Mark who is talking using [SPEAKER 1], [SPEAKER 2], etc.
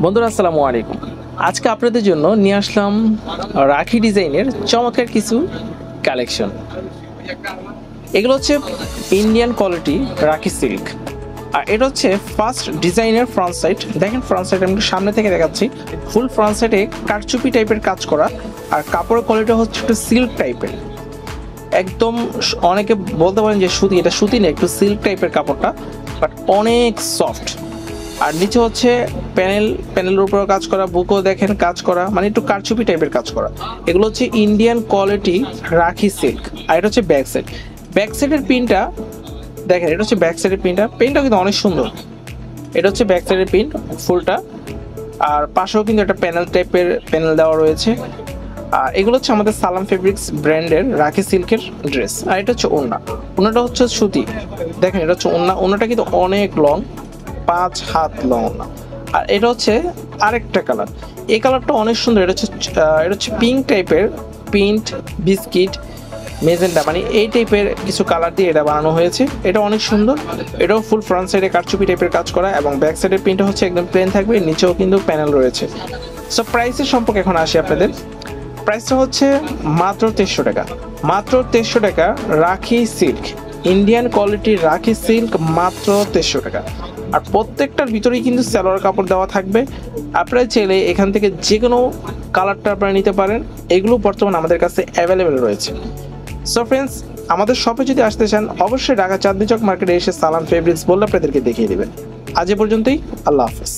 [SPEAKER 1] বন্ধুরা আসসালামু আলাইকুম। আজকে আপনাদের জন্য নিয়ে আসলাম রাখি ডিজাইনের চমৎকার কিছু কালেকশন। এগুলো হচ্ছে ইন্ডিয়ান কোয়ালিটি রাখি সিল্ক, আর এটা হচ্ছে ফার্স্ট ডিজাইনের ফ্রন্ট সাইড। দেখেন ফ্রন্ট সাইড আমি সামনে থেকে দেখাচ্ছি, ফুল ফ্রন্ট সাইডে কারচুপি টাইপের কাজ করা, আর কাপড়ের কোয়ালিটি হচ্ছে একটু সিল্ক টাইপের, একদম অনেকে বলতে পারেন যে সুতি, এটা সুতি না, একটু সিল্ক টাইপের কাপড়টা, বাট অনেক সফট। আর নিচে হচ্ছে প্যানেলের উপরে কাজ করা, বুকও দেখেন কাজ করা, মানে একটু কারচুপি টাইপের কাজ করা। এগুলো হচ্ছে ইন্ডিয়ান কোয়ালিটি রাখি সিল্ক। আর এটা হচ্ছে ব্যাক সাইড। ব্যাক সাইডের পিনটা দেখেন, এটা হচ্ছে ব্যাক সাইডের পিনটা কিন্তু অনেক সুন্দর। এটা হচ্ছে ব্যাক সাইডের পিন ফুলটা, আর পাশেও কিন্তু একটা প্যানেল দেওয়া রয়েছে। আর এগুলো হচ্ছে আমাদের সালাম ফেব্রিক্স ব্র্যান্ডের রাখি সিল্কের ড্রেস। আর এটা হচ্ছে ওড়নাটা হচ্ছে সুতি। দেখেন এটা হচ্ছে ওড়নাটা কিন্তু অনেক লং, 5 হাত লং ওড়না। আর এটা হচ্ছে আরেকটা কালার, এই কালারটা অনেক সুন্দর। এটা হচ্ছে পিঙ্ক টাইপের, পিঙ্ক বিস্কিট মেজেন্টা, মানে এই টাইপের কিছু কালার দিয়ে এটা বানানো হয়েছে। এটা অনেক সুন্দর। এটাও ফুল ফ্রন্ট সাইডে কারচুপি টাইপের কাজ করা, এবং ব্যাক সাইডের প্রিন্টটা হচ্ছে একদম প্লেন থাকবে, নিচেও কিন্তু প্যানেল রয়েছে। সো প্রাইসের সম্পর্কে এখন আসি আপনাদের। প্রাইসটা হচ্ছে মাত্র 2300 টাকা। মাত্র 2300 টাকা রাখি সিল্ক, ইন্ডিয়ান কোয়ালিটির রাখি সিল্ক, মাত্র 2300 টাকা। আর প্রত্যেকটার ভিতরেই কিন্তু সালোয়ার কাপড় দেওয়া থাকবে। আপনারা চাইলে এখান থেকে যে কোনো কালারটা আপনারা নিতে পারেন। এগুলো বর্তমানে আমাদের কাছে অ্যাভেলেবেল রয়েছে। সো ফ্রেন্ডস, আমাদের শপে যদি আসতে চান অবশ্যই ঢাকা চাঁদনী চক মার্কেটে এসে সালাম ফেব্রিক্স বললে আপনাদেরকে দেখিয়ে দেবেন। আজ এ পর্যন্তই, আল্লাহ হাফেজ।